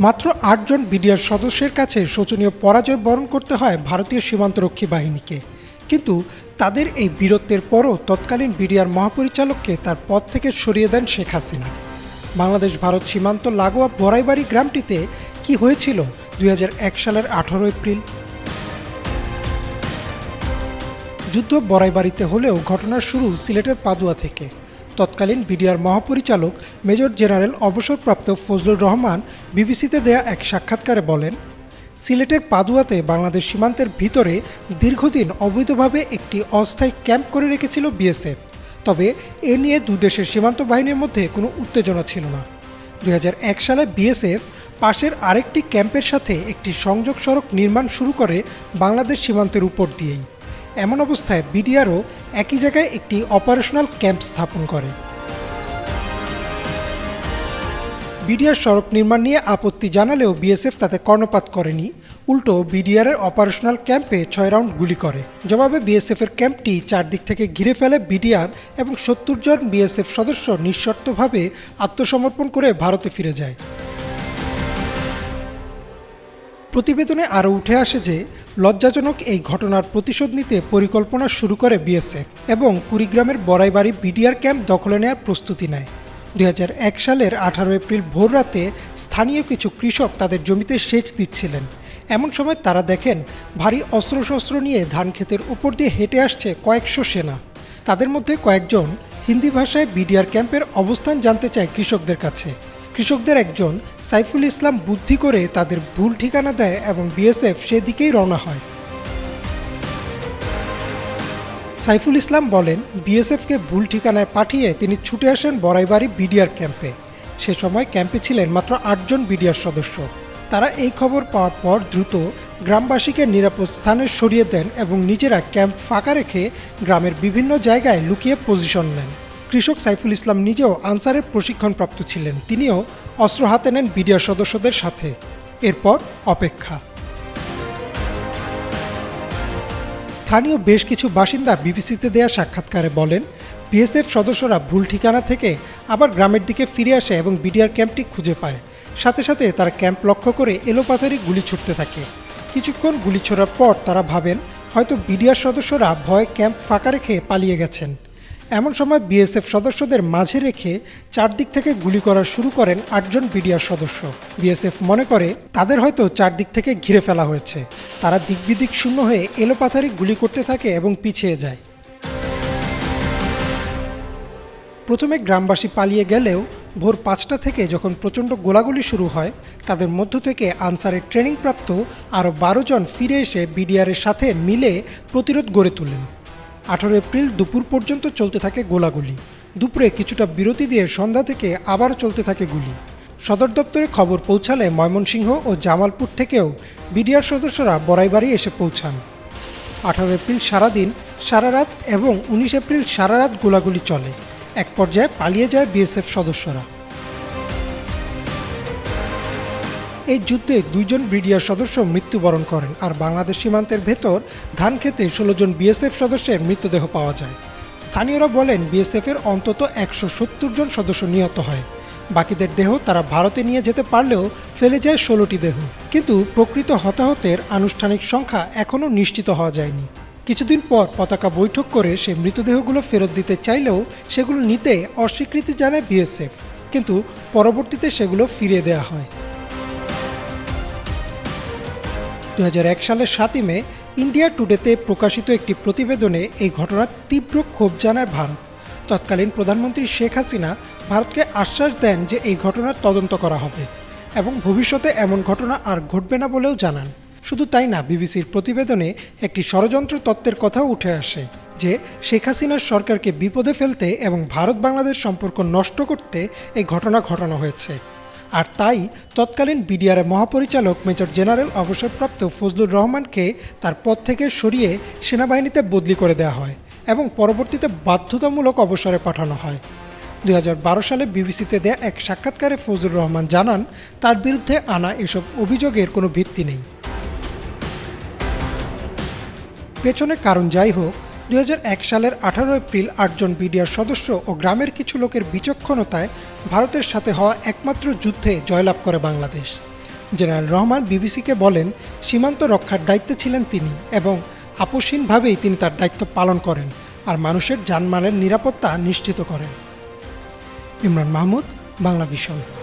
মাত্র ৮ জন বিডিআর সদস্যের কাছে শোচনীয় পরাজয় বরণ করতে হয় ভারতীয় সীমান্তরক্ষী বাহিনীকে। কিন্তু তাদের এই বীরত্বের পরও তৎকালীন বিডিআর মহাপরিচালককে তার পদ থেকে সরিয়ে দেন শেখ হাসিনা। বাংলাদেশ ভারত সীমান্ত লাগোয়া বড়াইবাড়ি গ্রামটিতে কি হয়েছিল ২০০১ সালের ১৮ এপ্রিল? যুদ্ধ বড়াইবাড়িতে হলেও ঘটনার শুরু সিলেটের পাদুয়া থেকে। তৎকালীন বিডিআর মহাপরিচালক মেজর জেনারেল অবসরপ্রাপ্ত ফজলুর রহমান বিবিসিতে দেয়া এক সাক্ষাৎকারে বলেন, সিলেটের পাদুয়াতে বাংলাদেশ সীমান্তের ভিতরে দীর্ঘদিন অবৈধভাবে একটি অস্থায়ী ক্যাম্প করে রেখেছিল বিএসএফ। তবে এ নিয়ে দুদেশের সীমান্ত বাহিনীর মধ্যে কোনো উত্তেজনা ছিল না। ২০০১ সালে বিএসএফ পাশের আরেকটি ক্যাম্পের সাথে একটি সংযোগ সড়ক নির্মাণ শুরু করে বাংলাদেশ সীমান্তের উপর দিয়েই। এমন অবস্থায় বিডিআরও একই জায়গায় একটি অপারেশনাল ক্যাম্প স্থাপন করে। বিডিআর সড়ক নির্মাণ নিয়ে আপত্তি জানালেও বিএসএফ তাতে কর্ণপাত করেনি, উল্টো বিডিআরের অপারেশনাল ক্যাম্পে ৬ রাউন্ড গুলি করে। জবাবে বিএসএফের ক্যাম্পটি চারদিক থেকে ঘিরে ফেলে বিডিআর এবং ৭০ জন বিএসএফ সদস্য নিঃশর্তভাবে আত্মসমর্পণ করে ভারতে ফিরে যায়। প্রতিবেদনে আরও উঠে আসে যে লজ্জাজনক এই ঘটনার প্রতিশোধ নিতে পরিকল্পনা শুরু করে বিএসএফ এবং কুড়িগ্রামের বড়াইবাড়ি বিডিআর ক্যাম্প দখলে নেওয়ার প্রস্তুতি নেয়। ২০০১ সালের ১৮ এপ্রিল ভোররাতে স্থানীয় কিছু কৃষক তাদের জমিতে সেচ দিচ্ছিলেন। এমন সময় তারা দেখেন ভারী অস্ত্রশস্ত্র নিয়ে ধান ক্ষেতের উপর দিয়ে হেঁটে আসছে কয়েকশো সেনা। তাদের মধ্যে কয়েকজন হিন্দি ভাষায় বিডিআর ক্যাম্পের অবস্থান জানতে চায় কৃষকদের কাছে। কৃষকদের একজন সাইফুল ইসলাম বুদ্ধি করে তাদের ভুল ঠিকানা দেয় এবং বিএসএফ সেদিকেই রওনা হয়। সাইফুল ইসলাম বলেন, বিএসএফকে ভুল ঠিকানায় পাঠিয়ে তিনি ছুটে আসেন বড়াইবাড়ি বিডিআর ক্যাম্পে। সে সময় ক্যাম্পে ছিলেন মাত্র ৮ জন বিডিআর সদস্য। তারা এই খবর পাওয়ার পর দ্রুত গ্রামবাসীকে নিরাপদ স্থানে সরিয়ে দেন এবং নিজেরা ক্যাম্প ফাঁকা রেখে গ্রামের বিভিন্ন জায়গায় লুকিয়ে পজিশন নেন। কৃষক সাইফুল ইসলাম নিজেও আনসারের প্রশিক্ষণপ্রাপ্ত ছিলেন। তিনিও অস্ত্র হাতে নেন বিডিআর সদস্যদের সাথে। এরপর অপেক্ষা। স্থানীয় বেশ কিছু বাসিন্দা বিবিসিতে দেয়া সাক্ষাৎকারে বলেন, বিএসএফ সদস্যরা ভুল ঠিকানা থেকে আবার গ্রামের দিকে ফিরে আসে এবং বিডিআর ক্যাম্পটি খুঁজে পায়। সাথে সাথে তারা ক্যাম্প লক্ষ্য করে এলোপাথারি গুলি ছুটতে থাকে। কিছুক্ষণ গুলি ছোড়ার পর তারা ভাবেন হয়তো বিডিআর সদস্যরা ভয়ে ক্যাম্প ফাঁকা রেখে পালিয়ে গেছেন। এমন সময় বিএসএফ সদস্যদের মাঝে রেখে চারদিক থেকে গুলি করা শুরু করেন ৮ জন বিডিআর সদস্য। বিএসএফ মনে করে তাদের হয়তো চারদিক থেকে ঘিরে ফেলা হয়েছে। তারা দিকবিদিক শূন্য হয়ে এলোপাথারি গুলি করতে থাকে এবং পিছিয়ে যায়। প্রথমে গ্রামবাসী পালিয়ে গেলেও ভোর ৫টা থেকে যখন প্রচণ্ড গোলাগুলি শুরু হয়, তাদের মধ্য থেকে আনসারের ট্রেনিংপ্রাপ্ত আরও ১২ জন ফিরে এসে বিডিআরের সাথে মিলে প্রতিরোধ গড়ে তোলেন। ১৮ এপ্রিল দুপুর পর্যন্ত চলতে থাকে গোলাগুলি। দুপুরে কিছুটা বিরতি দিয়ে সন্ধ্যা থেকে আবারও চলতে থাকে গুলি। সদর দপ্তরে খবর পৌঁছালে ময়মনসিংহ ও জামালপুর থেকেও বিডিআর সদস্যরা বড়াইবাড়ি এসে পৌঁছান। ১৮ এপ্রিল সারাদিন, সারা রাত এবং ১৯ এপ্রিল সারা রাত গোলাগুলি চলে। এক পর্যায়ে পালিয়ে যায় বিএসএফ সদস্যরা। এই যুদ্ধে ২ জন বিডিআর সদস্য মৃত্যুবরণ করেন, আর বাংলাদেশ সীমান্তের ভেতর ধান খেতে ১৬ জন বিএসএফ সদস্যের মৃতদেহ পাওয়া যায়। স্থানীয়রা বলেন, বিএসএফের অন্তত ১৭০ জন সদস্য নিহত হয়। বাকিদের দেহ তারা ভারতে নিয়ে যেতে পারলেও ফেলে যায় ১৬টি দেহ। কিন্তু প্রকৃত হতাহতের আনুষ্ঠানিক সংখ্যা এখনও নিশ্চিত হওয়া যায়নি। কিছুদিন পর পতাকা বৈঠক করে সে মৃতদেহগুলো ফেরত দিতে চাইলেও সেগুলো নিতে অস্বীকৃতি জানায় বিএসএফ, কিন্তু পরবর্তীতে সেগুলো ফিরিয়ে দেওয়া হয়। ২০০১ সালের ৭ই মে ইন্ডিয়া টুডেতে প্রকাশিত একটি প্রতিবেদনে এই ঘটনার তীব্র ক্ষোভ জানায় ভারত। তৎকালীন প্রধানমন্ত্রী শেখ হাসিনা ভারতকে আশ্বাস দেন যে এই ঘটনার তদন্ত করা হবে এবং ভবিষ্যতে এমন ঘটনা আর ঘটবে না বলেও জানান। শুধু তাই না, বিবিসির প্রতিবেদনে একটি ষড়যন্ত্র তত্ত্বের কথাও উঠে আসে যে শেখ হাসিনার সরকারকে বিপদে ফেলতে এবং ভারত বাংলাদেশ সম্পর্ক নষ্ট করতে এই ঘটনা ঘটানো হয়েছে। আর তাই তৎকালীন বিডিআরের মহাপরিচালক মেজর জেনারেল অবসরপ্রাপ্ত ফজলুর রহমানকে তার পদ থেকে সরিয়ে সেনাবাহিনীতে বদলি করে দেওয়া হয় এবং পরবর্তীতে বাধ্যতামূলক অবসরে পাঠানো হয়। ২০১২ সালে বিবিসিতে দেয়া এক সাক্ষাৎকারে ফজলুর রহমান জানান, তার বিরুদ্ধে আনা এসব অভিযোগের কোনো ভিত্তি নেই। পেছনে কারণ যাই হোক, ২০০১ সালের ১৮ এপ্রিল ৮ জন বিডিআর সদস্য ও গ্রামের কিছু লোকের বিচক্ষণতায় ভারতের সাথে হওয়া একমাত্র যুদ্ধে জয়লাভ করে বাংলাদেশ। জেনারেল রহমান বিবিসিকে বলেন, সীমান্ত রক্ষার দায়িত্বে ছিলেন তিনি এবং আপোষহীনভাবেই তিনি তার দায়িত্ব পালন করেন আর মানুষের জানমালের নিরাপত্তা নিশ্চিত করেন। ইমরান মাহমুদ, বাংলা ভিশন।